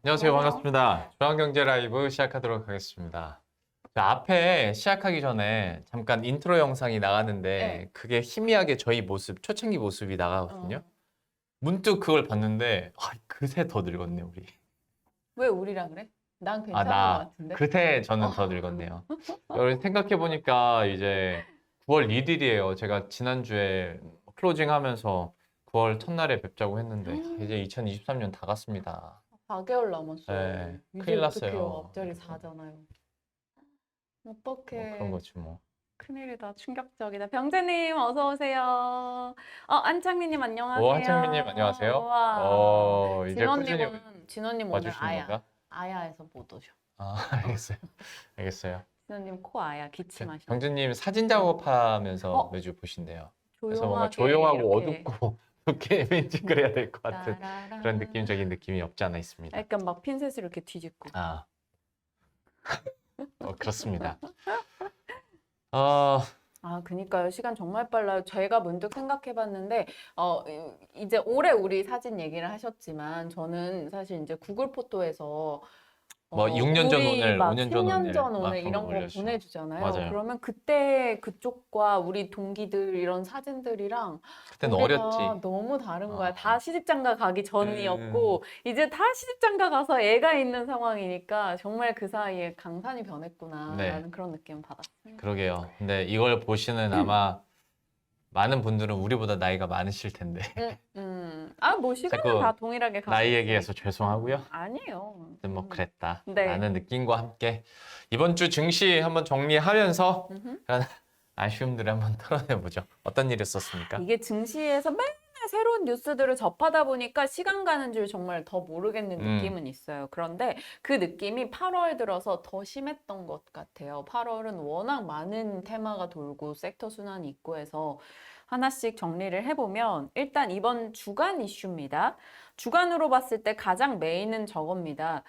안녕하세요. 안녕하세요. 반갑습니다. 중앙경제 라이브 시작하도록 하겠습니다. 앞에 시작하기 전에 잠깐 인트로 영상이 나가는데 네. 그게 희미하게 저희 모습, 초창기 모습이 나가거든요. 어. 문득 그걸 봤는데 그새 더 늙었네 우리. 왜 우리라 그래? 난 괜찮은 것 나 같은데. 그새 저는 더 어. 늙었네요. 생각해 보니까 이제 9월 1일이에요. 제가 지난주에 클로징 하면서 9월 첫날에 뵙자고 했는데 이제 2023년 다 갔습니다. 4개월 남았어. 네, 이제 큰일 어떡해요? 났어요. 앞자리 4잖아요. 뭐 그런 어떡해. 거지 뭐. 큰일이다. 충격적이다. 병재님 어서 오세요. 안창민님 안녕하세요. 한창민님 안녕하세요. 우와. 이제 꾸준히 진원님 오늘 와주시는 아야. 건가? 아야에서 못 오셔. 알겠어요. 알겠어요. 진원님 코 아야 기침하셔. 병준님 사진 작업하면서 어? 매주 보신대요. 그래서 뭔가 조용하게 조용하고 이렇게. 어둡고 이렇게 왠지 그래야 될 것 같은 따라란. 그런 느낌적인 느낌이 없지 않아 있습니다. 약간 막 핀셋을 이렇게 뒤집고. 그렇습니다. 어, 그니까요. 시간 정말 빨라요. 제가 문득 생각해봤는데, 이제 올해 우리 사진 얘기를 하셨지만, 저는 사실 이제 구글 포토에서 뭐 6년 전 우리 오늘, 막 5년 전 10년 오늘 전 막 오늘 그런 이런 거 거 올려주죠. 보내주잖아요. 맞아요. 그러면 그때 그쪽과 우리 동기들 이런 사진들이랑 그때는 우리가 어렸지. 너무 다른 거야. 어. 다 시집장가 가기 전이었고, 이제 다 시집장가 가서 애가 있는 상황이니까 정말 그 사이에 강산이 변했구나라는 그런 느낌 받았어요. 그러게요. 근데 이걸 보시는 아마 많은 분들은 우리보다 나이가 많으실 텐데 뭐 시간은 자꾸 다 동일하게 가고 나이 있으니까. 얘기해서 죄송하고요. 아니에요. 아무튼 뭐 그랬다 네. 라는 느낌과 함께 이번 주 증시 한번 정리하면서 음흠. 그런 아쉬움들을 한번 털어내보죠. 어떤 일이 있었습니까? 이게 증시에서 맨날 새로운 뉴스들을 접하다 보니까 시간 가는 줄 정말 더 모르겠는 느낌은 있어요. 그런데 그 느낌이 8월 들어서 더 심했던 것 같아요. 8월은 워낙 많은 테마가 돌고 섹터 순환이 있고 해서 하나씩 정리를 해보면 일단 이번 주간 이슈입니다. 주간으로 봤을 때 가장 메인은 저겁니다.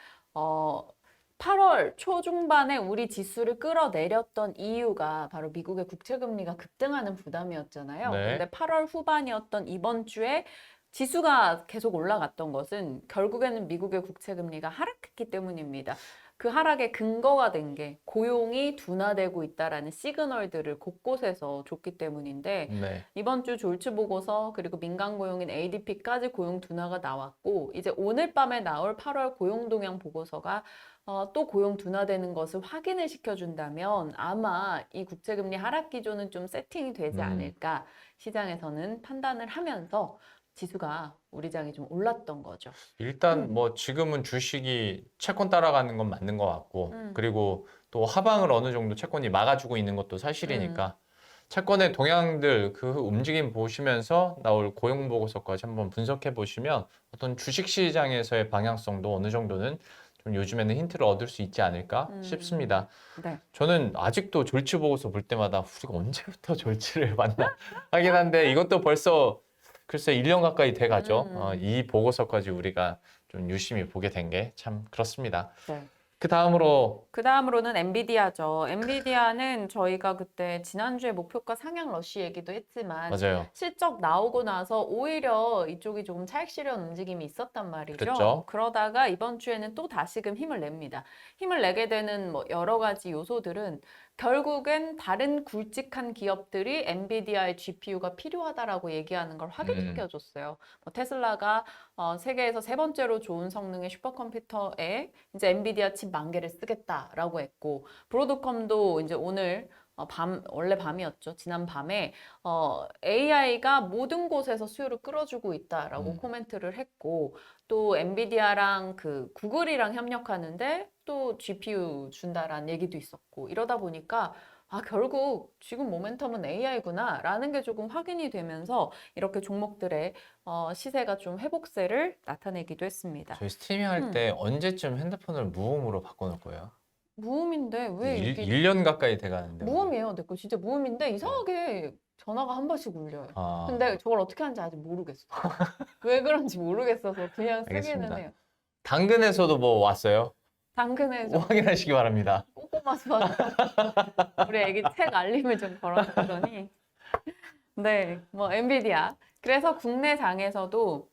8월 초중반에 우리 지수를 끌어내렸던 이유가 바로 미국의 국채금리가 급등하는 부담이었잖아요. 네. 근데 8월 후반이었던 이번 주에 지수가 계속 올라갔던 것은 결국에는 미국의 국채금리가 하락했기 때문입니다. 그 하락의 근거가 된 게 고용이 둔화되고 있다라는 시그널들을 곳곳에서 줬기 때문인데 이번 주 졸지 보고서 그리고 민간 고용인 ADP까지 고용 둔화가 나왔고 이제 오늘 밤에 나올 8월 고용 동향 보고서가 또 고용 둔화되는 것을 확인을 시켜준다면 아마 이 국채금리 하락 기조는 좀 세팅이 되지 않을까 시장에서는 판단을 하면서 지수가 우리 장이 좀 올랐던 거죠. 일단 뭐 지금은 주식이 채권 따라가는 건 맞는 것 같고 그리고 또 하방을 어느 정도 채권이 막아주고 있는 것도 사실이니까 채권의 동향들 그 움직임 보시면서 나올 고용 보고서까지 한번 분석해 보시면 어떤 주식 시장에서의 방향성도 어느 정도는 좀 요즘에는 힌트를 얻을 수 있지 않을까 싶습니다. 네. 저는 아직도 졸지 보고서 볼 때마다 우리가 언제부터 졸지를 봤나 하긴 한데 이것도 벌써 글쎄 1년 가까이 돼 가죠. 이 보고서까지 우리가 좀 유심히 보게 된 게 참 그렇습니다. 네. 그 다음으로는 엔비디아죠. 엔비디아는 저희가 그때 지난주에 목표가 상향 러쉬 얘기도 했지만 맞아요. 실적 나오고 나서 오히려 이쪽이 조금 차익 실현 움직임이 있었단 말이죠. 그랬죠. 그러다가 이번 주에는 또 다시금 힘을 냅니다. 힘을 내게 되는 뭐 여러 가지 요소들은 결국엔 다른 굵직한 기업들이 엔비디아의 GPU가 필요하다라고 얘기하는 걸 확인시켜줬어요. 뭐 테슬라가 세계에서 세 번째로 좋은 성능의 슈퍼컴퓨터에 이제 엔비디아 칩 10,000개를 쓰겠다라고 했고 브로드컴도 이제 오늘 원래 밤이었죠. 지난 밤에 AI가 모든 곳에서 수요를 끌어주고 있다라고 코멘트를 했고 또 엔비디아랑 그 구글이랑 협력하는데 또 GPU 준다라는 얘기도 있었고 이러다 보니까 결국 지금 모멘텀은 AI구나 라는 게 조금 확인이 되면서 이렇게 종목들의 시세가 좀 회복세를 나타내기도 했습니다. 저희 스트리밍 할 때 언제쯤 핸드폰을 무음으로 바꿔놓을 거예요? 무음인데 왜 이렇게 1년 가까이 돼가는데 무음이에요. 내 거 진짜 무음인데 이상하게 전화가 한 번씩 울려요. 아, 근데 저걸 어떻게 하는지 아직 모르겠어. 왜 그런지 모르겠어서 그냥 쓰기는 알겠습니다. 해요. 당근에서도 뭐 왔어요? 당근에 좀 확인하시기 바랍니다. 꼼꼼한 수학 우리 애기 책 알림을 좀 걸어놨더니 네, 뭐 엔비디아. 그래서 국내 장에서도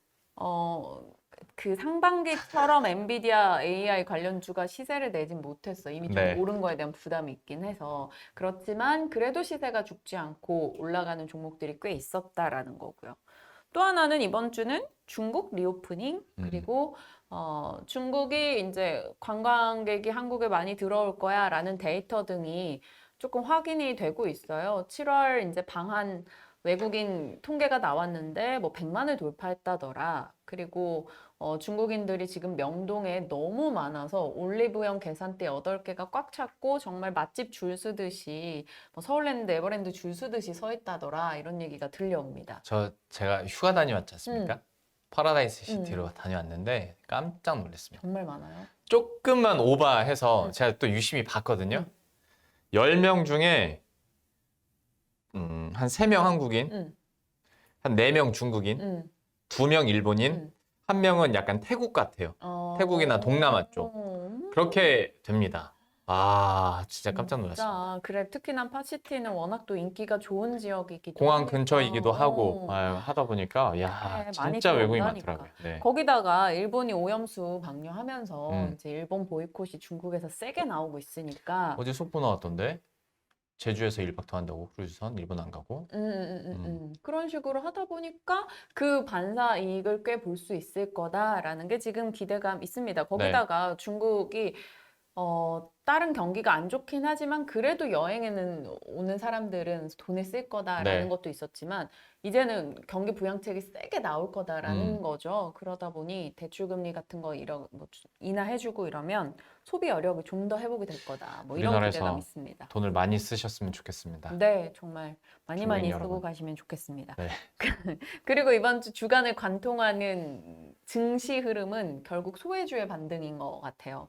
그 상반기처럼 엔비디아 AI 관련주가 시세를 내진 못했어. 이미 좀 네. 오른 거에 대한 부담이 있긴 해서. 그렇지만 그래도 시세가 죽지 않고 올라가는 종목들이 꽤 있었다라는 거고요. 또 하나는 이번 주는 중국 리오프닝 그리고 중국이 이제 관광객이 한국에 많이 들어올 거야라는 데이터 등이 조금 확인이 되고 있어요. 7월 이제 방한 외국인 통계가 나왔는데 뭐 100만을 돌파했다더라. 그리고 중국인들이 지금 명동에 너무 많아서 올리브영 계산대 8개가 꽉 찼고 정말 맛집 줄 서듯이 뭐 서울랜드, 에버랜드 줄 서듯이 서 있다더라. 이런 얘기가 들려옵니다. 제가 휴가 다녀왔지 않습니까? 파라다이스 시티로 음. 다녀왔는데 깜짝 놀랐습니다. 정말 많아요. 조금만 오바해서 제가 또 유심히 봤거든요. 10명 중에 한 3명 한국인, 음, 한 4명 중국인, 음, 2명 일본인, 음. 1명은 약간 태국 같아요. 태국이나 동남아 쪽. 그렇게 됩니다. 아, 진짜 깜짝 놀랐습니다. 진짜. 그래, 특히나 파시티는 워낙 또 인기가 좋은 지역이기도 공항 하니까. 근처이기도 하고 하다 보니까 야, 그래, 많이 진짜 외국인이 들어온다니까. 많더라고요. 네. 거기다가 일본이 오염수 방류하면서 음. 이제 일본 보이콧이 중국에서 세게 나오고 있으니까 어제 속보 나왔던데 제주에서 1박 더 한다고 크루즈선 일본 안 가고. 그런 식으로 하다 보니까 그 반사 이익을 꽤 볼 수 있을 거다라는 게 지금 기대감 있습니다. 거기다가 중국이 다른 경기가 안 좋긴 하지만 그래도 여행에는 오는 사람들은 돈을 쓸 거다라는 네. 것도 있었지만 이제는 경기 부양책이 세게 나올 거다라는 음. 거죠. 그러다 보니 대출금리 같은 거 인하해주고 이러면 소비 여력을 좀 더 회복이 될 거다. 뭐 이런 우리나라에서 기대감 있습니다. 돈을 많이 쓰셨으면 좋겠습니다. 네, 정말 많이 중국인 쓰고 여러분. 가시면 좋겠습니다. 네. 그리고 이번 주 주간을 관통하는 증시 흐름은 결국 소외주의 반등인 것 같아요.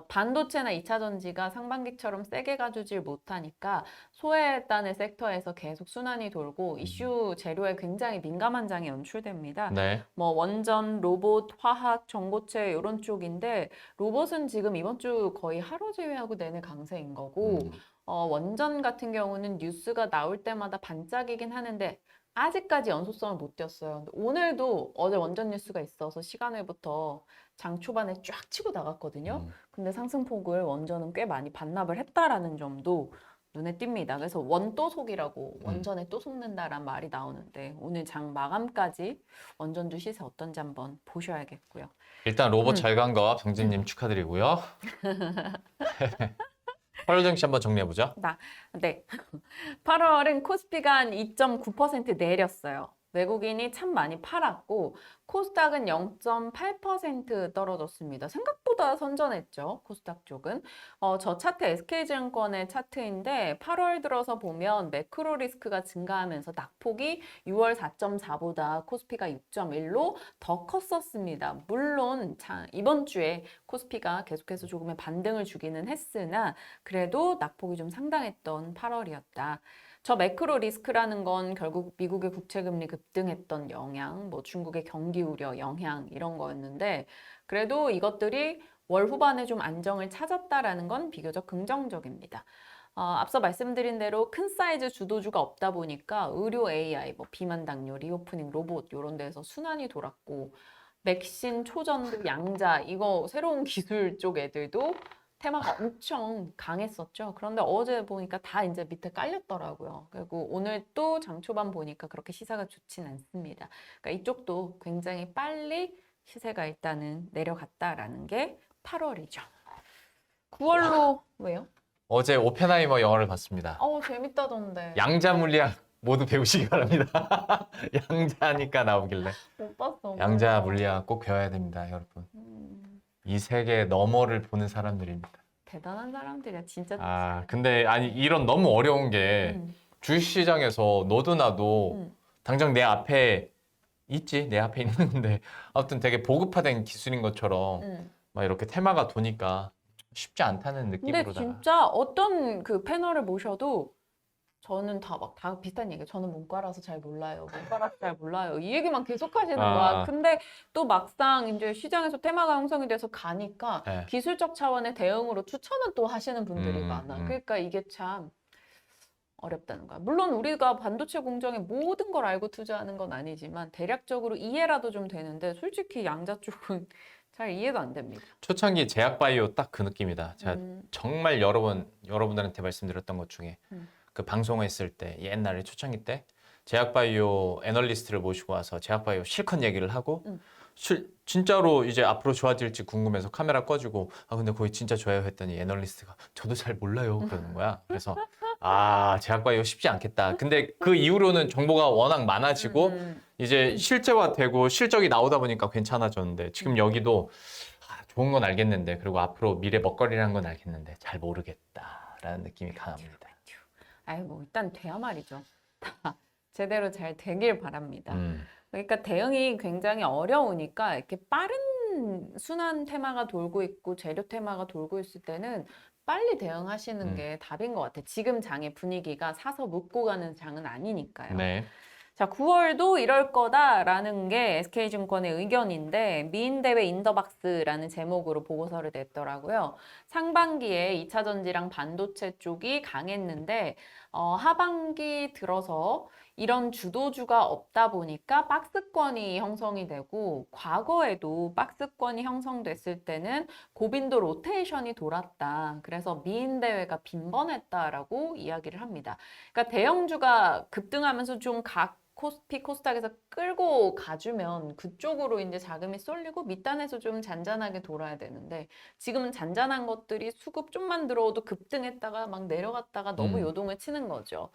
반도체나 2차 전지가 상반기처럼 세게 가주질 못하니까 소외했다는 섹터에서 계속 순환이 돌고 이슈 재료에 굉장히 민감한 장이 연출됩니다. 네. 뭐 원전, 로봇, 화학, 전고체 이런 쪽인데 로봇은 지금 이번 주 거의 하루 제외하고 내내 강세인 거고 원전 같은 경우는 뉴스가 나올 때마다 반짝이긴 하는데 아직까지 연속성을 못 띄었어요. 근데 오늘도 어제 원전 뉴스가 있어서 시간외부터 장 초반에 쫙 치고 나갔거든요. 근데 상승폭을 원전은 꽤 많이 반납을 했다라는 점도 눈에 띕니다. 그래서 원또 속이라고 원전에 또 속는다란 말이 나오는데 오늘 장 마감까지 원전주 시세 어떤지 한번 보셔야겠고요. 일단 로봇 잘 간 거 병진님 축하드리고요. 8월 증시 한번 정리해보죠. 네. 8월은 코스피가 한 2.9% 내렸어요. 외국인이 참 많이 팔았고 코스닥은 0.8% 떨어졌습니다. 생각보다 선전했죠. 코스닥 쪽은. 저 차트 SK증권의 차트인데 8월 들어서 보면 매크로 리스크가 증가하면서 낙폭이 6월 4.4보다 코스피가 6.1로 더 컸었습니다. 물론 이번 주에 코스피가 계속해서 조금의 반등을 주기는 했으나 그래도 낙폭이 좀 상당했던 8월이었다. 저 매크로 리스크라는 건 결국 미국의 국채금리 급등했던 영향, 뭐 중국의 경기 우려 영향 이런 거였는데 그래도 이것들이 월 후반에 좀 안정을 찾았다라는 건 비교적 긍정적입니다. 앞서 말씀드린 대로 큰 사이즈 주도주가 없다 보니까 의료 AI, 뭐 비만 당뇨, 리오프닝, 로봇 이런 데서 순환이 돌았고 맥신, 초전도, 양자 이거 새로운 기술 쪽 애들도 테마가 엄청 강했었죠. 그런데 어제 보니까 다 이제 밑에 깔렸더라고요. 그리고 오늘 또 장 초반 보니까 그렇게 시세가 좋진 않습니다. 그러니까 이쪽도 굉장히 빨리 시세가 일단은 내려갔다라는 게 8월이죠. 9월로 왜요? 어제 오펜하이머 영화를 봤습니다. 재밌다던데. 양자 물리학 모두 배우시기 바랍니다. 양자니까 나오길래. 못 봤어. 양자 물리학 꼭 배워야 됩니다, 여러분. 이 세계 너머를 보는 사람들입니다. 대단한 사람들이야, 진짜. 근데 이런 너무 어려운 게 주식시장에서 너도 나도 당장 내 앞에 있지, 내 앞에 있는데 아무튼 되게 보급화된 기술인 것처럼 막 이렇게 테마가 도니까 쉽지 않다는 근데 느낌으로다가. 진짜 어떤 그 패널을 모셔도 저는 다 비슷한 얘기예요. 저는 문과라서 잘 몰라요. 문과라서 잘 몰라요. 이 얘기만 계속 하시는 거야. 근데 또 막상 이제 시장에서 테마가 형성이 돼서 가니까 네. 기술적 차원의 대응으로 추천은 또 하시는 분들이 많아. 그러니까 이게 참 어렵다는 거야. 물론 우리가 반도체 공정의 모든 걸 알고 투자하는 건 아니지만 대략적으로 이해라도 좀 되는데 솔직히 양자 쪽은 잘 이해가 안 됩니다. 초창기 제약바이오 딱 그 느낌이다. 제가 정말 여러 번 여러분들한테 말씀드렸던 것 중에 그 방송했을 때 옛날에 초창기 때 제약바이오 애널리스트를 모시고 와서 제약바이오 실컷 얘기를 하고 진짜로 이제 앞으로 좋아질지 궁금해서 카메라 꺼주고 아 근데 거의 진짜 좋아요 했더니 애널리스트가 저도 잘 몰라요 그러는 거야. 그래서 아 제약바이오 쉽지 않겠다. 근데 그 이후로는 정보가 워낙 많아지고 이제 실제화되고 실적이 나오다 보니까 괜찮아졌는데 지금 여기도 아, 좋은 건 알겠는데 그리고 앞으로 미래 먹거리라는 건 알겠는데 잘 모르겠다라는 느낌이 강합니다. 아이고 일단 돼야 말이죠. 다 제대로 잘 되길 바랍니다. 그러니까 대응이 굉장히 어려우니까 이렇게 빠른 순환 테마가 돌고 있고 재료 테마가 돌고 있을 때는 빨리 대응하시는 게 답인 것 같아요. 지금 장의 분위기가 사서 묶고 가는 장은 아니니까요. 네. 자, 9월도 이럴 거다라는 게 SK증권의 의견인데 미인대회 인더박스라는 제목으로 보고서를 냈더라고요. 상반기에 2차 전지랑 반도체 쪽이 강했는데 하반기 들어서 이런 주도주가 없다 보니까 박스권이 형성이 되고 과거에도 박스권이 형성됐을 때는 고빈도 로테이션이 돌았다. 그래서 미인대회가 빈번했다라고 이야기를 합니다. 그러니까 대형주가 급등하면서 좀 코스피, 코스닥에서 끌고 가주면 그쪽으로 이제 자금이 쏠리고 밑단에서 좀 잔잔하게 돌아야 되는데 지금은 잔잔한 것들이 수급 좀만 들어오도 급등했다가 막 내려갔다가 너무 요동을 치는 거죠.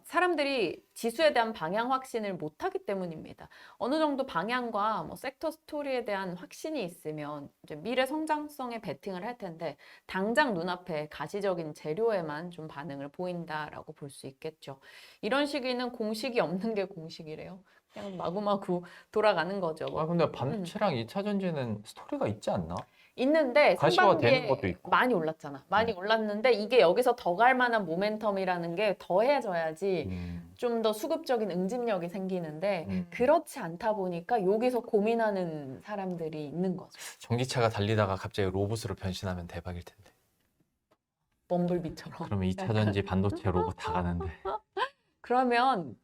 사람들이 지수에 대한 방향 확신을 못하기 때문입니다. 어느 정도 방향과 뭐 섹터 스토리에 대한 확신이 있으면 이제 미래 성장성에 베팅을 할 텐데 당장 눈앞에 가시적인 재료에만 좀 반응을 보인다라고 볼 수 있겠죠. 이런 시기는 공식이 없는 게 공식이래요. 그냥 마구마구 돌아가는 거죠. 아 근데 반도체랑 2차 전지는 스토리가 있지 않나? 있는데 가시화되는 상반기에 것도 있고. 많이 올랐잖아. 많이 올랐는데 이게 여기서 더 갈 만한 모멘텀이라는 게 더해져야지 좀 더 수급적인 응집력이 생기는데 그렇지 않다 보니까 여기서 고민하는 사람들이 있는 거죠. 전기차가 달리다가 갑자기 로봇으로 변신하면 대박일 텐데. 범블비처럼. 그러면 2차 전지 반도체 로봇 다 가는데. 그러면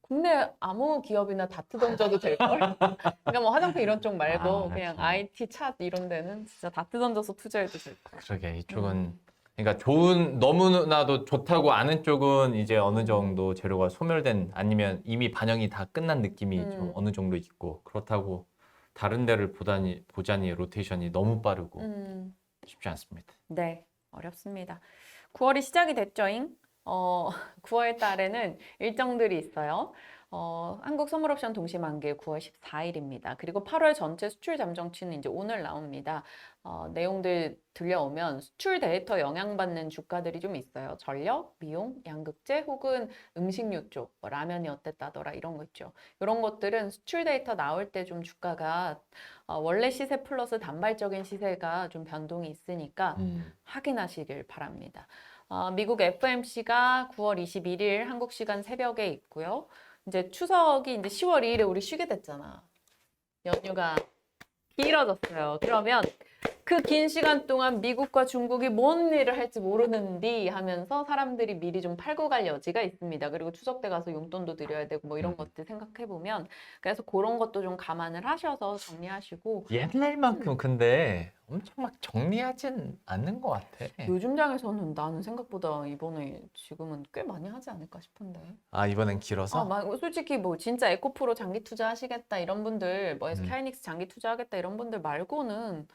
국내 아무 기업이나 다트 던져도 될걸? 그러니까 뭐 화장품 이런 쪽 말고 그냥 그렇죠. IT, 차 이런 데는 진짜 다트 던져서 투자해도 될걸. 그러게 이쪽은 그러니까 너무나도 좋다고 아는 쪽은 이제 어느 정도 재료가 소멸된 아니면 이미 반영이 다 끝난 느낌이 좀 어느 정도 있고 그렇다고 다른 데를 보자니 로테이션이 너무 빠르고 쉽지 않습니다. 네, 어렵습니다. 9월이 시작이 됐죠잉? 9월 달에는 일정들이 있어요. 한국 선물옵션 동시만기 9월 14일입니다. 그리고 8월 전체 수출 잠정치는 이제 오늘 나옵니다. 내용들 들려오면 수출 데이터 영향받는 주가들이 좀 있어요. 전력, 미용, 양극재 혹은 음식료 쪽, 뭐 라면이 어땠다더라 이런 거 있죠. 이런 것들은 수출 데이터 나올 때 좀 주가가 원래 시세 플러스 단발적인 시세가 좀 변동이 있으니까 확인하시길 바랍니다. 미국 FMC가 9월 21일 한국 시간 새벽에 있고요. 이제 추석이 이제 10월 2일에 우리 쉬게 됐잖아. 연휴가 길어졌어요. 그러면 그 긴 시간 동안 미국과 중국이 뭔 일을 할지 모르는디 하면서 사람들이 미리 좀 팔고 갈 여지가 있습니다. 그리고 추석 때 가서 용돈도 드려야 되고 뭐 이런 것들 생각해보면 그래서 그런 것도 좀 감안을 하셔서 정리하시고 옛날만큼 근데 엄청 막 정리하진 않는 것 같아. 요즘 장에서는 나는 생각보다 이번에 지금은 꽤 많이 하지 않을까 싶은데. 이번엔 길어서? 솔직히 뭐 진짜 에코프로 장기 투자하시겠다 이런 분들, 뭐 SK하이닉스 장기 투자하겠다 이런 분들 말고는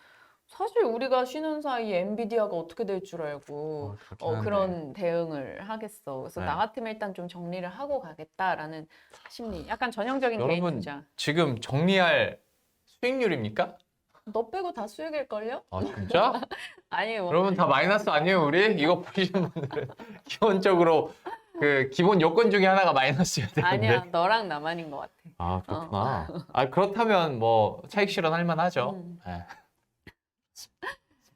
사실 우리가 쉬는 사이에 엔비디아가 어떻게 될 줄 알고 그렇긴 한데. 그런 대응을 하겠어. 그래서 네. 나 같으면 일단 좀 정리를 하고 가겠다라는 심리. 약간 전형적인 개인 여러분 투자. 지금 정리할 수익률입니까? 너 빼고 다 수익일걸요? 진짜? 아니 뭐 여러분 다 마이너스 아니에요 우리? 이거 보시는 분들은 기본적으로 그 기본 요건 중에 하나가 마이너스여야 되는데. 아니야 너랑 나만인 것 같아. 그렇구나. 그렇다면 뭐 차익 실현할 만하죠. 네.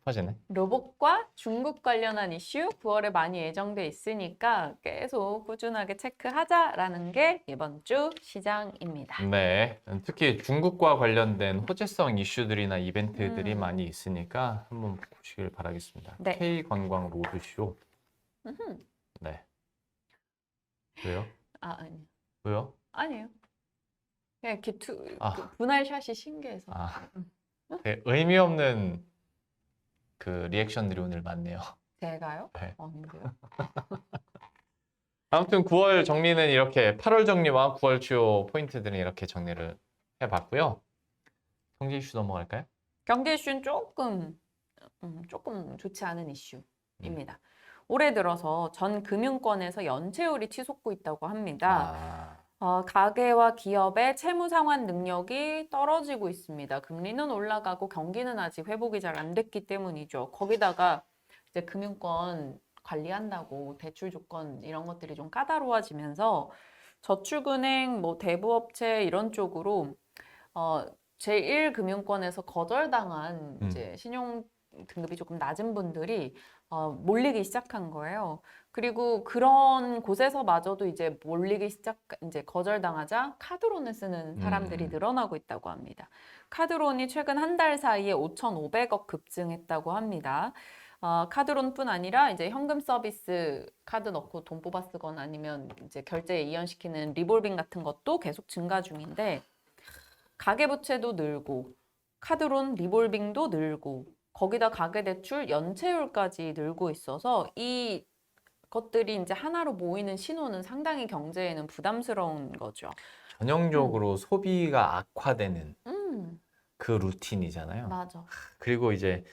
슬퍼지네. 로봇과 중국 관련한 이슈 9월에 많이 예정돼 있으니까 계속 꾸준하게 체크하자라는 게 이번 주 시장입니다. 네, 특히 중국과 관련된 호재성 이슈들이나 이벤트들이 많이 있으니까 한번 보시길 바라겠습니다. 네. K관광 로드쇼. 네. 왜요? 아니요. 왜요? 아니에요. 그냥 이렇게 아. 그 분할샷이 신기해서. 아, 되게 의미 없는 그 리액션들이 오늘 많네요. 제가요? 네. 아닌데요? 아무튼 9월 정리는 이렇게 8월 정리와 9월 주요 포인트들은 이렇게 정리를 해봤고요. 경제 이슈 넘어갈까요? 경제 이슈는 조금 좋지 않은 이슈입니다. 올해 들어서 전 금융권에서 연체율이 치솟고 있다고 합니다. 가계와 기업의 채무 상환 능력이 떨어지고 있습니다. 금리는 올라가고 경기는 아직 회복이 잘 안 됐기 때문이죠. 거기다가 이제 금융권 관리한다고 대출 조건 이런 것들이 좀 까다로워지면서 저축은행, 뭐 대부업체 이런 쪽으로 제1금융권에서 거절당한 이제 신용 등급이 조금 낮은 분들이 몰리기 시작한 거예요. 그리고 그런 곳에서마저도 이제 이제 거절당하자 카드론을 쓰는 사람들이 늘어나고 있다고 합니다. 카드론이 최근 한 달 사이에 5,500억 급증했다고 합니다. 카드론뿐 아니라 이제 현금 서비스 카드 넣고 돈 뽑아 쓰거나 아니면 이제 결제에 이연시키는 리볼빙 같은 것도 계속 증가 중인데 가계부채도 늘고 카드론 리볼빙도 늘고 거기다 가계대출 연체율까지 늘고 있어서 이 것들이 이제 하나로 모이는 신호는 상당히 경제에는 부담스러운 거죠. 전형적으로 소비가 악화되는 음, 그 루틴이잖아요. 맞아. 그리고 이제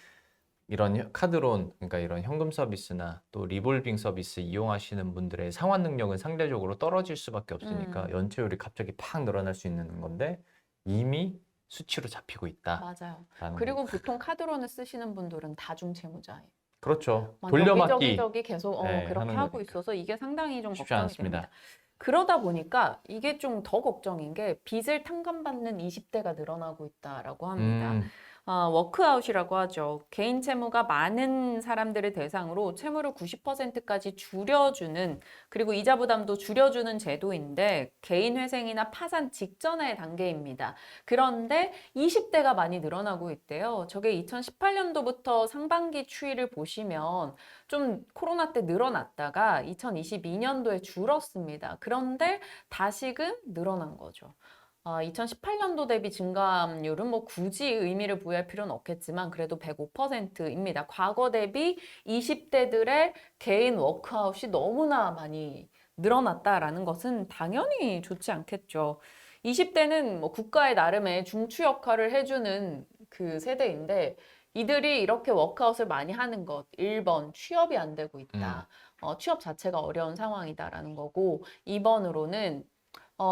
이런 카드론, 그러니까 이런 현금 서비스나 또 리볼빙 서비스 이용하시는 분들의 상환 능력은 상대적으로 떨어질 수밖에 없으니까 연체율이 갑자기 팍 늘어날 수 있는 건데 이미 수치로 잡히고 있다. 맞아요. 라는 그리고 보통 카드론을 쓰시는 분들은 다중채무자예요. 그렇죠. 막 돌려막기 여기저기 계속 네, 그렇게 하는 하고 거니까. 있어서 이게 상당히 좀 쉽지 걱정이 않습니다. 됩니다. 그러다 보니까 이게 좀 더 걱정인 게 빚을 탕감받는 20대가 늘어나고 있다라고 합니다. 워크아웃이라고 하죠. 개인 채무가 많은 사람들을 대상으로 채무를 90%까지 줄여주는 그리고 이자 부담도 줄여주는 제도인데 개인 회생이나 파산 직전의 단계입니다. 그런데 20대가 많이 늘어나고 있대요. 저게 2018년도부터 상반기 추이를 보시면 좀 코로나 때 늘어났다가 2022년도에 줄었습니다. 그런데 다시금 늘어난 거죠. 2018년도 대비 증감률은 뭐 굳이 의미를 부여할 필요는 없겠지만 그래도 105%입니다. 과거 대비 20대들의 개인 워크아웃이 너무나 많이 늘어났다라는 것은 당연히 좋지 않겠죠. 20대는 뭐 국가의 나름의 중추 역할을 해주는 그 세대인데 이들이 이렇게 워크아웃을 많이 하는 것, 1번 취업이 안 되고 있다. 취업 자체가 어려운 상황이다라는 거고 2번으로는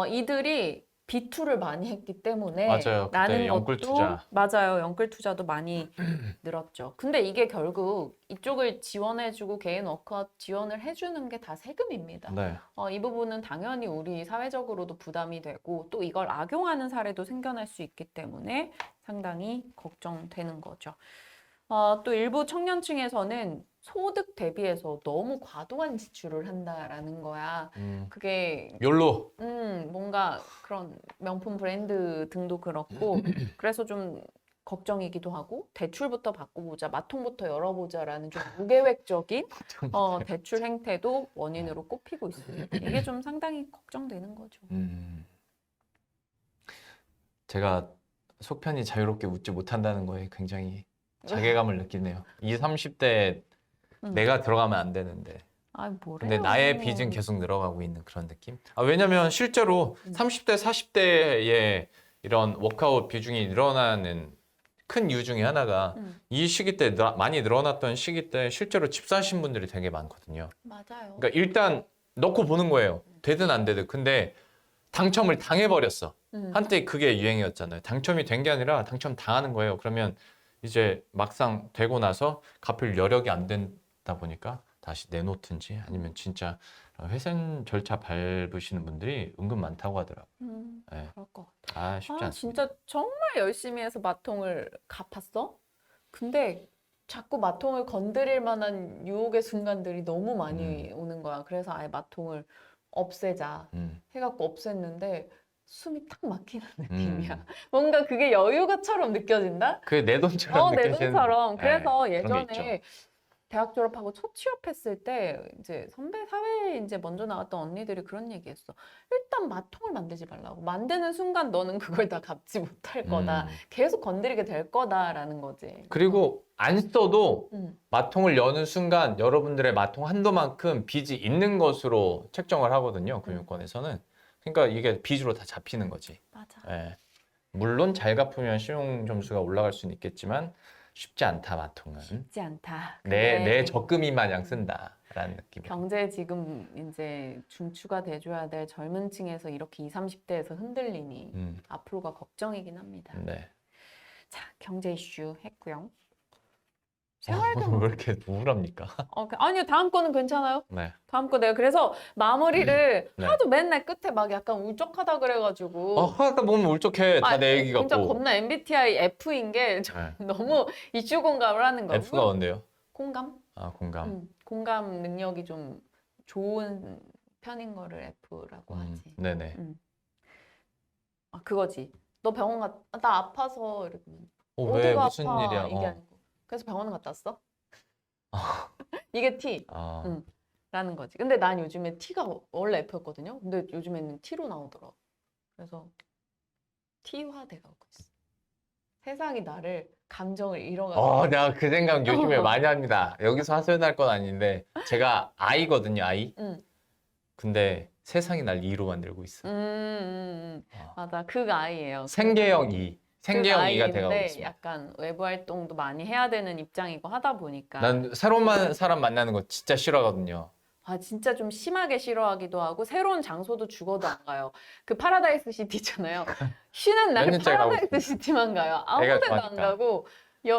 이들이 비투를 많이 했기 때문에 맞아요. 그때 라는 영끌 것도 투자. 맞아요. 영끌 투자도 많이 늘었죠. 근데 이게 결국 이쪽을 지원해주고 개인 워크아웃 지원을 해주는 게 다 세금입니다. 네. 이 부분은 당연히 우리 사회적으로도 부담이 되고 또 이걸 악용하는 사례도 생겨날 수 있기 때문에 상당히 걱정되는 거죠. 또 일부 청년층에서는 소득 대비해서 너무 과도한 지출을 한다라는 거야. 그게 욜로. 뭔가 그런 명품 브랜드 등도 그렇고 그래서 좀 걱정이기도 하고 대출부터 바꿔보자, 마통부터 열어보자라는 좀 무계획적인 대출 행태도 원인으로 꼽히고 있습니다. 이게 좀 상당히 걱정되는 거죠. 제가 속편이 자유롭게 웃지 못한다는 거에 굉장히 자괴감을 느끼네요. 20, 30대 내가 들어가면 안 되는데. 아, 뭐래요? 근데 나의 빚은 계속 늘어가고 있는 그런 느낌? 왜냐면 실제로 30대, 40대의 이런 워크아웃 비중이 늘어나는 큰 이유 중에 하나가 이 시기 때 많이 늘어났던 시기 때 실제로 집 사신 분들이 되게 많거든요. 맞아요. 그러니까 일단 넣고 보는 거예요. 되든 안 되든. 근데 당첨을 당해버렸어. 한때 그게 유행이었잖아요. 당첨이 된 게 아니라 당첨 당하는 거예요. 그러면 이제 막상 되고 나서 갚을 여력이 안 된다 보니까 다시 내놓든지 아니면 진짜 회생 절차 밟으시는 분들이 은근 많다고 하더라고요. 네. 그럴 것 같아. 쉽지 않습니다. 진짜 정말 열심히 해서 마통을 갚았어? 근데 자꾸 마통을 건드릴 만한 유혹의 순간들이 너무 많이 오는 거야. 그래서 아예 마통을 없애자 해갖고 없앴는데 숨이 탁 막히는 느낌이야. 뭔가 그게 여유가처럼 느껴진다? 그게 내 돈처럼 내 느껴지는. 돈처럼. 네, 그래서 그런 게 예전에 있죠. 대학 졸업하고 첫 취업했을 때 이제 선배 사회에 이제 먼저 나왔던 언니들이 그런 얘기했어. 일단 마통을 만들지 말라고. 만드는 순간 너는 그걸 다 갚지 못할 거다. 계속 건드리게 될 거다라는 거지. 그리고 안 써도 음. 마통을 여는 순간 여러분들의 마통 한도만큼 빚이 있는 것으로 책정을 하거든요. 금융권에서는. 그러니까 이게 빚으로 다 잡히는 거지. 맞아. 예. 물론 잘 갚으면 신용 점수가 올라갈 수는 있겠지만 쉽지 않다, 마통은. 쉽지 않다. 내 적금이 마냥 쓴다라는 느낌. 경제 지금 이제 중추가 돼줘야 될 젊은 층에서 이렇게 20, 30대에서 흔들리니 앞으로가 걱정이긴 합니다. 네. 자, 경제 이슈 했고요. 왜 이렇게 우울합니까? 아니요, 다음 거는 괜찮아요. 네. 다음 거 내가 그래서 마무리를 네. 하도 맨날 끝에 막 약간 울적하다 그래가지고 하다 보면 울적해. 다 내 얘기 진짜 같고. 겁나 MBTI F인 게 너무 이슈 공감을 하는 거고. F가 뭔데요? 공감? 아, 공감. 공감 능력이 좀 좋은 편인 거를 F라고 하지. 네네. 그거지. 너 병원 나 아파서 이러면 왜 어디가 무슨 아파? 일이야? 이게 아니고. 그래서 병원 갔다 왔어? 이게 T. 라는 거지. 근데 난 요즘에 T가 원래 F였거든요. 근데 요즘에는 T로 나오더라. 그래서 T화 돼가고 있어. 세상이 나를 감정을 잃어가고. 내가 그 생각 요즘에 많이 합니다. 여기서 하소연할 건 아닌데 제가 I거든요, I. 근데 세상이 날 E로 만들고 있어. 맞아, 그 I예요. 생계형 E. 생계형 E가 돼가고 있습니다. 약간 외부 활동도 많이 해야 되는 입장이고 하다 보니까. 난 새로운 사람 만나는 거 진짜 싫어하거든요. 진짜 좀 심하게 싫어하기도 하고 새로운 장소도 죽어도 안 가요. 그 파라다이스 시티 있잖아요. 쉬는 날 년째가 가고 파라다이스 시티만 가요. 아무 애가 데도 안 좋아하니까. 가고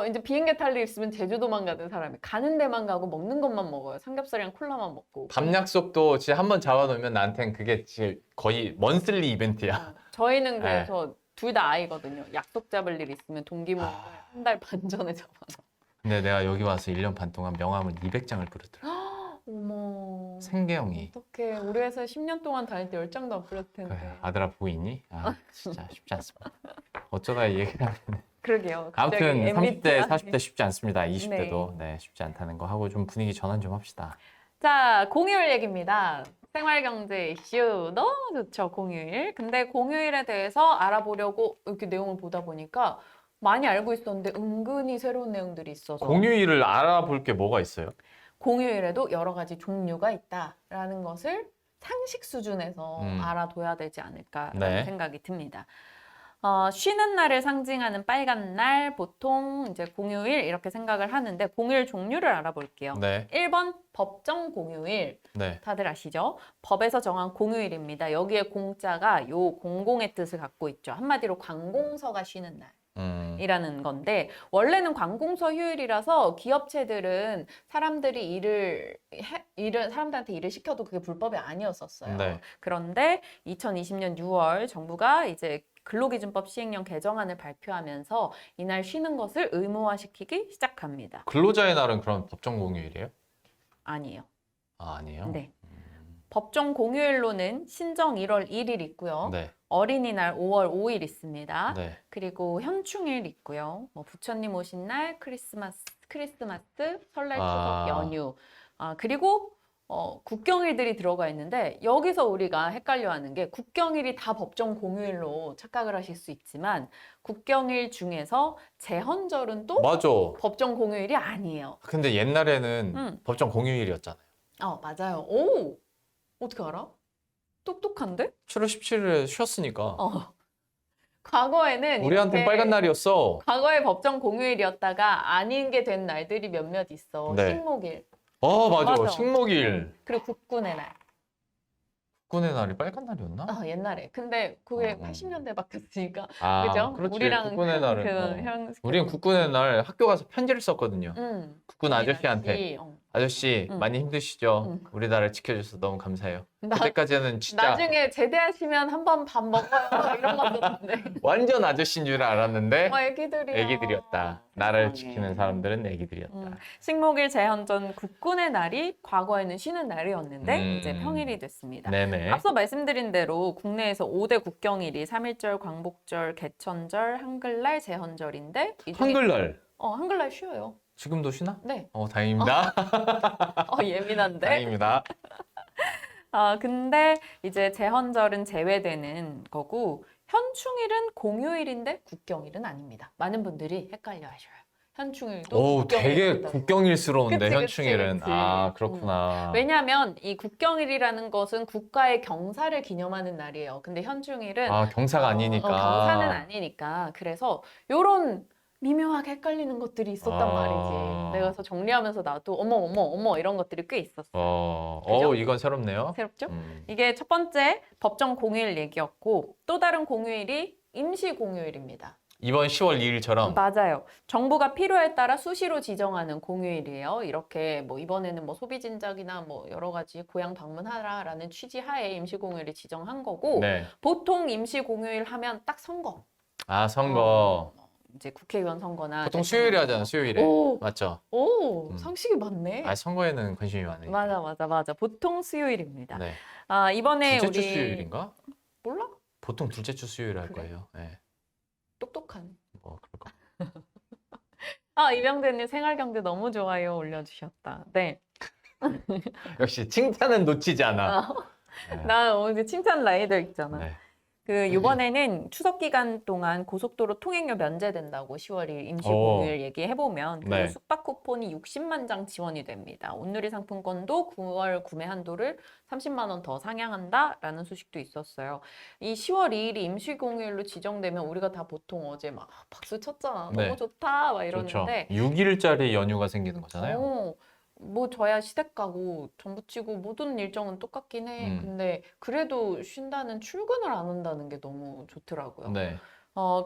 이제 비행기 탈 일 있으면 제주도만 가는 사람이 가는 데만 가고 먹는 것만 먹어요. 삼겹살이랑 콜라만 먹고. 밤 약속도 진짜 한번 잡아놓으면 나한텐 그게 지금 거의 먼슬리 이벤트야. 저희는 그래서 둘 다 아이거든요. 약속 잡을 일 있으면 동기모임을 한 달 반 전에 잡아서. 근데 내가 여기 와서 1년 반 동안 명함을 200장을 뿌렸더라. 어머. 생계형이. 어떡해. 우리 회사 10년 동안 다닐 때 10장도 안 뿌렸을 텐데. 그래, 아들아 보고 있니? 진짜 쉽지 않습니다. 어쩌다 이 얘기를 하면. 그러게요. 아무튼 갑자기 30대, MBTI. 40대 쉽지 않습니다. 20대도 쉽지 않다는 거 하고 좀 분위기 전환 좀 합시다. 자, 공휴일 얘기입니다. 생활경제 이슈 너무 좋죠, 공휴일. 근데 공휴일에 대해서 알아보려고 이렇게 내용을 보다 보니까 많이 알고 있었는데 은근히 새로운 내용들이 있어서. 공휴일을 알아볼 게 뭐가 있어요? 공휴일에도 여러 가지 종류가 있다라는 것을 상식 수준에서 알아둬야 되지 않을까라는 생각이 듭니다. 쉬는 날을 상징하는 빨간 날, 보통 이제 공휴일 이렇게 생각을 하는데 공휴일 종류를 알아볼게요. 1번 법정 공휴일. 다들 아시죠? 법에서 정한 공휴일입니다. 여기에 공자가 요 공공의 뜻을 갖고 있죠. 한마디로 관공서가 쉬는 날. 이라는 건데 원래는 관공서 휴일이라서 기업체들은 사람들한테 일을 시켜도 그게 불법이 아니었었어요. 그런데 2020년 6월 정부가 이제 근로기준법 시행령 개정안을 발표하면서 이날 쉬는 것을 의무화시키기 시작합니다. 근로자의 날은 그럼 법정 공휴일이에요? 아니에요. 아니에요? 네. 법정 공휴일로는 신정 1월 1일 있고요. 어린이날 5월 5일 있습니다. 그리고 현충일 있고요. 뭐 부처님 오신 날, 크리스마스, 설날, 추석, 연휴. 그리고 국경일들이 들어가 있는데 여기서 우리가 헷갈려하는 게 국경일이 다 법정 공휴일로 착각을 하실 수 있지만 국경일 중에서 제헌절은 또 맞아. 법정 공휴일이 아니에요. 근데 옛날에는 법정 공휴일이었잖아요. 맞아요. 오! 어떻게 알아? 똑똑한데? 7월 17일에 쉬었으니까. 과거에는 우리한테는 빨간 날이었어. 과거에 법정 공휴일이었다가 아닌 게 된 날들이 몇몇 있어. 식목일. 맞아. 식목일. 그리고 국군의 날. 국군의 날이 빨간 날이었나? 옛날에. 근데 그게 80년대 바뀌었으니까. 그죠? 그렇지. 우리랑 국군의 날은. 우리는 국군의 날 학교 가서 편지를 썼거든요. 국군 아저씨한테. 아저씨 많이 힘드시죠? 우리 나라를 지켜줘서 너무 감사해요. 그때까지는 진짜 나중에 제대하시면 한번 밥 먹어요. 이런 거 썼는데. 완전 아저씨인 줄 알았는데 애기들이었다. 나라를 지키는 사람들은 애기들이었다. 식목일 제헌전 국군의 날이 과거에는 쉬는 날이었는데 이제 평일이 됐습니다. 앞서 말씀드린 대로 국내에서 5대 국경일이 3.1절, 광복절, 개천절, 한글날, 제헌절인데 한글날? 한글날 쉬어요. 지금도 쉬나? 네. 다행입니다. 예민한데. 다행입니다. 근데 이제 제헌절은 제외되는 거고 현충일은 공휴일인데 국경일은 아닙니다. 많은 분들이 헷갈려 하셔요. 현충일도 오, 되게 국경일이다. 국경일스러운데 그치, 현충일은. 그치. 아, 그렇구나. 왜냐하면 이 국경일이라는 것은 국가의 경사를 기념하는 날이에요. 근데 현충일은 아, 경사가 아니니까. 경사는 아니니까. 그래서 요런 미묘하게 헷갈리는 것들이 있었단 아. 말이지. 내가 그래서 정리하면서 나도 어머 이런 것들이 꽤 있었어. 그죠? 이건 새롭네요. 새롭죠? 이게 첫 번째 법정 공휴일 얘기였고 또 다른 공휴일이 임시 공휴일입니다. 이번 10월 2일처럼. 맞아요. 정부가 필요에 따라 수시로 지정하는 공휴일이에요. 이렇게 뭐 이번에는 뭐 소비 진작이나 뭐 여러 가지 고향 방문하라라는 취지 하에 임시 공휴일이 지정한 거고 네. 보통 임시 공휴일 하면 딱 선거. 아, 선거. 이제 국회의원 선거나 보통 대통령 수요일에 선거. 하잖아, 수요일에. 오. 맞죠? 상식이 많네. 아, 선거에는 관심이 많으니까. 맞아. 보통 수요일입니다. 네. 이번에 둘째 주 우리 수요일인가? 몰라? 보통 둘째 주 수요일 할 그래? 거예요. 네. 똑똑한. 뭐 그럴까? 이병대님 생활경제 너무 좋아요 올려주셨다. 네. 역시 칭찬은 놓치지 않아. 네. 나 오늘 칭찬 라이더 있잖아. 네. 이번에는 추석 기간 동안 고속도로 통행료 면제된다고 10월 1일 임시 공휴일 얘기해보면 네. 숙박 쿠폰이 60만 장 지원이 됩니다. 온누리 상품권도 9월 구매 한도를 30만 원 더 상향한다라는 소식도 있었어요. 이 10월 2일이 임시 공휴일로 지정되면 우리가 다 보통 어제 막 박수 쳤잖아. 네. 너무 좋다 막 그렇죠. 이러는데 6일짜리 연휴가 생기는 거잖아요. 뭐 저야 시댁 가고 전부 치고 모든 일정은 똑같긴 해. 근데 그래도 쉰다는 출근을 안 한다는 게 너무 좋더라고요. 네.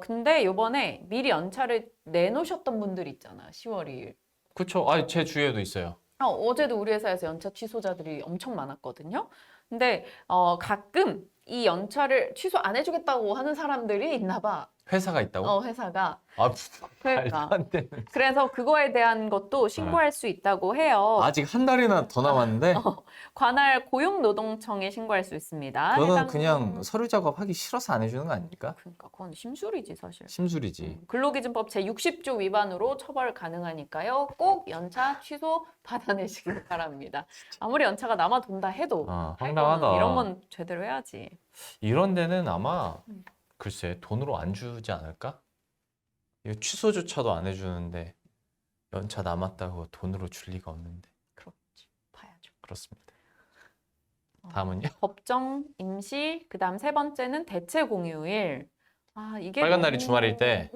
근데 요번에 미리 연차를 내놓으셨던 분들 있잖아. 10월 2일. 그렇죠. 제 주위에도 있어요. 어제도 우리 회사에서 연차 취소자들이 엄청 많았거든요. 근데 가끔 이 연차를 취소 안 해주겠다고 하는 사람들이 있나 봐. 회사가 있다고? 회사가. 아, 그러니까. 말도 안 되는. 그래서 그거에 대한 것도 신고할 수 있다고 해요. 아직 한 달이나 더 남았는데 관할 고용노동청에 신고할 수 있습니다. 그거는 그냥 서류 작업하기 싫어서 안 해주는 거 아닙니까? 그러니까 그건 심술이지 사실. 심술이지. 근로기준법 제60조 위반으로 처벌 가능하니까요. 꼭 연차 취소 받아내시길 바랍니다. 아무리 연차가 남아돈다 해도 황당하다. 이런 건 제대로 해야지. 이런 데는 아마 글쎄 돈으로 안 주지 않을까? 이거 취소조차도 안 해주는데 연차 남았다고 돈으로 줄 리가 없는데. 그렇지. 봐야죠. 그렇습니다. 다음은요? 법정, 임시, 그다음 세 번째는 대체 공휴일. 이게 빨간 날이 주말일 때.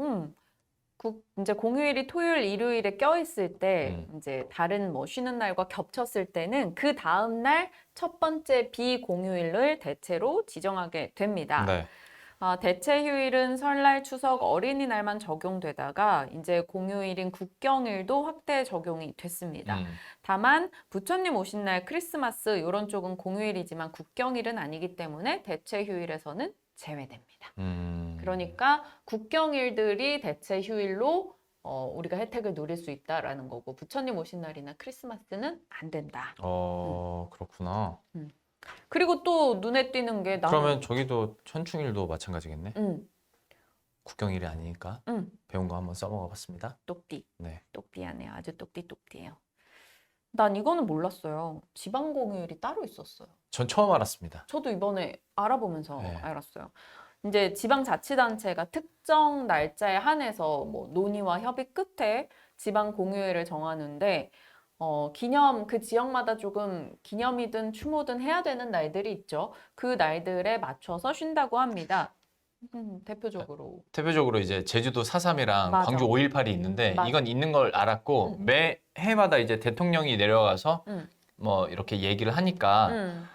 이제 공휴일이 토요일, 일요일에 껴있을 때 이제 다른 뭐 쉬는 날과 겹쳤을 때는 그 다음 날 첫 번째 비공휴일을 대체로 지정하게 됩니다. 네. 대체 휴일은 설날, 추석, 어린이날만 적용되다가 이제 공휴일인 국경일도 확대 적용이 됐습니다. 다만 부처님 오신 날, 크리스마스 이런 쪽은 공휴일이지만 국경일은 아니기 때문에 대체 휴일에서는 제외됩니다. 그러니까 국경일들이 대체 휴일로 우리가 혜택을 누릴 수 있다라는 거고 부처님 오신 날이나 크리스마스는 안 된다. 그렇구나. 그리고 또 눈에 띄는 게 그러면 저기도 현충일도 마찬가지겠네. 응. 국경일이 아니니까 응. 배운 거 한번 써먹어봤습니다. 똑띠. 네. 똑띠하네요. 아주 똑띠예요. 난 이거는 몰랐어요. 지방 공휴일이 따로 있었어요. 전 처음 알았습니다. 저도 이번에 알아보면서 네. 알았어요. 이제 지방자치단체가 특정 날짜에 한해서 뭐 논의와 협의 끝에 지방 공휴일을 정하는데 그 지역마다 조금 기념이든 추모든 해야 되는 날들이 있죠. 그 날들에 맞춰서 쉰다고 합니다. 대표적으로 이제 제주도 4.3이랑 맞아. 광주 5.18이 있는데 맞아. 이건 있는 걸 알았고 매 해마다 이제 대통령이 내려가서 뭐 이렇게 얘기를 하니까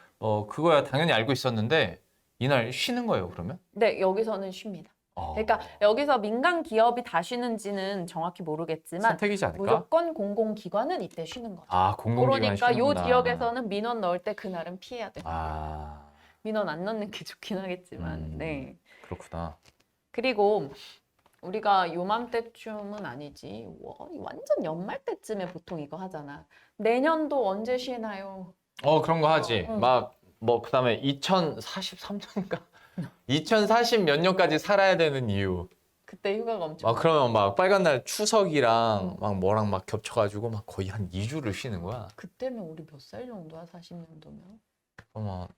그거야 당연히 알고 있었는데 이날 쉬는 거예요, 그러면? 네, 여기서는 쉽니다. 그러니까 여기서 민간 기업이 다 쉬는지는 정확히 모르겠지만 선택이지 않을까? 무조건 공공기관은 이때 쉬는 거죠. 공공기관 그러니까 요 쉬는구나. 지역에서는 민원 넣을 때 그날은 피해야 돼. 아, 민원 안 넣는 게 좋긴 하겠지만. 네. 그렇구나. 그리고 우리가 요맘때쯤은 아니지. 완전 연말 때쯤에 보통 이거 하잖아. 내년도 언제 쉬나요? 그런 거 하지. 그다음에 2043년인가? 2040 몇 년까지 살아야 되는 이유. 그때 휴가가 엄청 막 그러면 막 빨간 날 추석이랑 응. 막 뭐랑 막 겹쳐가지고 막 거의 한 2주를 쉬는 거야. 그때면 우리 몇 살 정도야? 40년도면? 그러면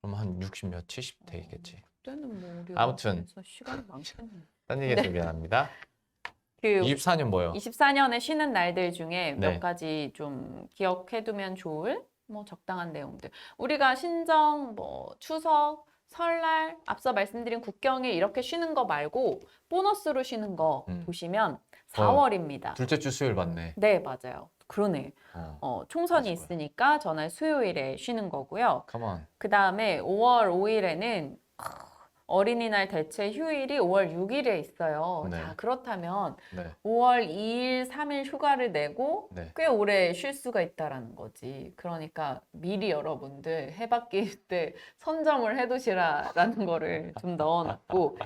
한 60 몇, 70 되겠지. 그때는 뭐 우리 아무튼. 시간이 많겠네. 딴 얘기해서 미안합니다. 그 24년 뭐요? 24년에 쉬는 날들 중에 네. 몇 가지 좀 기억해두면 좋을 뭐 적당한 내용들. 우리가 신정, 뭐 추석, 설날, 앞서 말씀드린 국경일 이렇게 쉬는 거 말고 보너스로 쉬는 거 보시면 4월입니다. 둘째 주 수요일 맞네. 네, 맞아요. 그러네. 총선이 맞을 거야. 있으니까 전날 수요일에 쉬는 거고요. 컴온. 그 다음에 5월 5일에는 어린이날 대체 휴일이 5월 6일에 있어요. 네. 자, 그렇다면 네. 5월 2일, 3일 휴가를 내고 네. 꽤 오래 쉴 수가 있다라는 거지. 그러니까 미리 여러분들 해바뀔 때 선점을 해두시라라는 거를 좀 넣어놨고.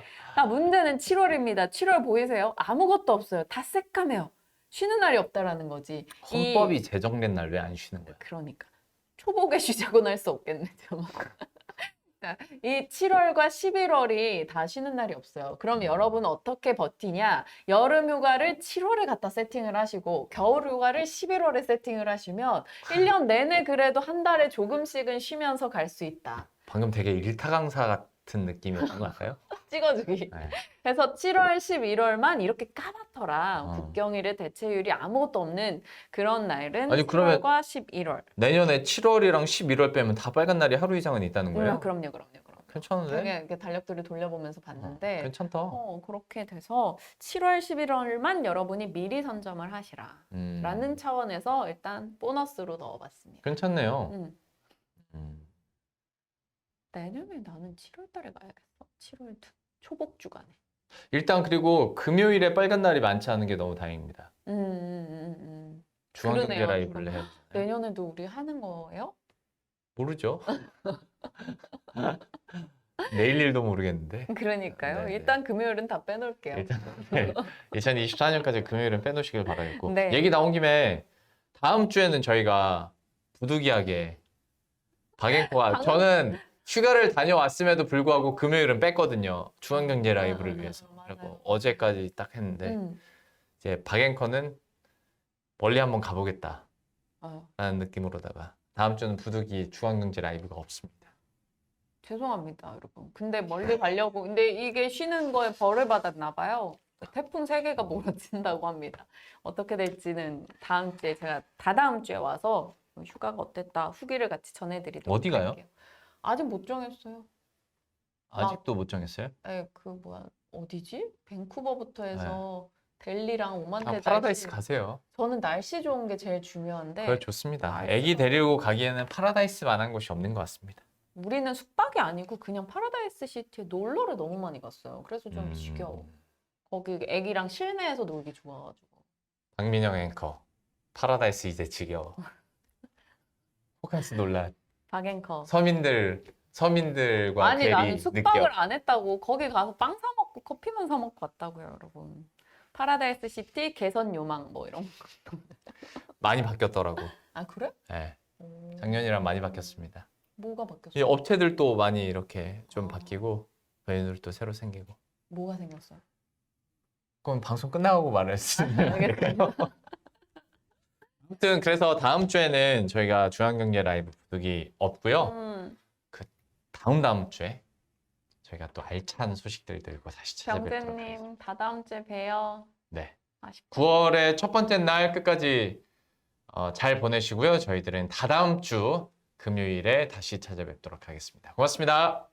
문제는 7월입니다. 7월 보이세요? 아무것도 없어요. 다 새까매요. 쉬는 날이 없다라는 거지. 헌법이 제정된 날 왜 안 쉬는 거야? 그러니까 초복에 쉬자고는 할 수 없겠네. 정말. 이 7월과 11월이 다 쉬는 날이 없어요. 그럼 여러분은 어떻게 버티냐? 여름 휴가를 7월에 갖다 세팅을 하시고 겨울 휴가를 11월에 세팅을 하시면 1년 내내 그래도 한 달에 조금씩은 쉬면서 갈 수 있다. 방금 되게 일타 강사 같은 느낌이었던 것 같아요? 찍어주기. 네. 그래서 7월, 11월만 이렇게 까맣더라. 어. 국경일의 대체율이 아무것도 없는 그런 날은 아니, 그러면 7월과 11월. 내년에 7월이랑 11월 빼면 다 빨간 날이 하루 이상은 있다는 거예요? 그럼요. 괜찮은데? 되게 이렇게 달력들을 돌려보면서 봤는데 괜찮다. 그렇게 돼서 7월, 11월만 여러분이 미리 선점을 하시라 라는 차원에서 일단 보너스로 넣어봤습니다. 괜찮네요. 내년에 나는 7월 달에 가야겠어. 7월 초복 주간에. 일단 그리고 금요일에 빨간 날이 많지 않은 게 너무 다행입니다. 중앙경제 그러네요. 라이브를 해요. 내년에도 우리 하는 거예요? 모르죠. 내일 일도 모르겠는데. 그러니까요. 네네. 일단 금요일은 다 빼놓을게요. 일단 2024년까지 금요일은 빼놓으시길 바라겠고. 네. 얘기 나온 김에 다음 주에는 저희가 부득이하게 박앵커가 저는 휴가를 다녀왔음에도 불구하고 금요일은 뺐거든요. 중앙경제 라이브를 위해서. 맞아요. 그리고 어제까지 딱 했는데 음. 이제 박앵커는 멀리 한번 가보겠다 아유, 라는 느낌으로다가 다음 주는 부득이 중앙경제 라이브가 없습니다. 죄송합니다, 여러분. 근데 멀리 가려고. 근데 이게 쉬는 거에 벌을 받았나 봐요. 태풍 3개가 몰아친다고 합니다. 어떻게 될지는 다음 주에 제가 다다음 주에 와서 휴가가 어땠다 후기를 같이 전해드리도록 어디 가요? 할게요. 아직 못 정했어요. 아직도 못 정했어요? 네, 어디지? 밴쿠버부터 해서 델리랑 오만테 아, 파라다이스 가세요. 저는 날씨 좋은 게 제일 중요한데 그걸 좋습니다. 날씨가 애기 데리고 가기에는 파라다이스만한 곳이 없는 것 같습니다. 우리는 숙박이 아니고 그냥 파라다이스 시티에 놀러를 너무 많이 갔어요. 그래서 좀 지겨워. 거기 애기랑 실내에서 놀기 좋아가지고. 박민영 앵커 파라다이스 이제 지겨워. 호캉스 논란. 박앵커. 서민들과 아니 나는 괴리 숙박을 느껴. 안 했다고. 거기 가서 빵 사 먹고 커피만 사 먹고 왔다고요, 여러분. 파라다이스 시티 개선 요망 뭐 이런 거. 많이 바뀌었더라고. 아 그래? 네. 오. 작년이랑 많이 바뀌었습니다. 뭐가 바뀌었어? 이제 업체들도 많이 이렇게 좀 바뀌고 메뉴들도 새로 생기고. 뭐가 생겼어요? 그건 방송 끝나고 말했으면 알겠습니다. 아무튼 그래서 다음 주에는 저희가 중앙경제 라이브 부득이 없고요. 다음 주에 저희가 또 알찬 소식들 들고 다시 찾아뵙도록 하겠습니다. 병재님 다다음 주에 봬요. 네. 아쉽다. 9월의 첫 번째 날 끝까지 잘 보내시고요. 저희들은 다다음 주 금요일에 다시 찾아뵙도록 하겠습니다. 고맙습니다.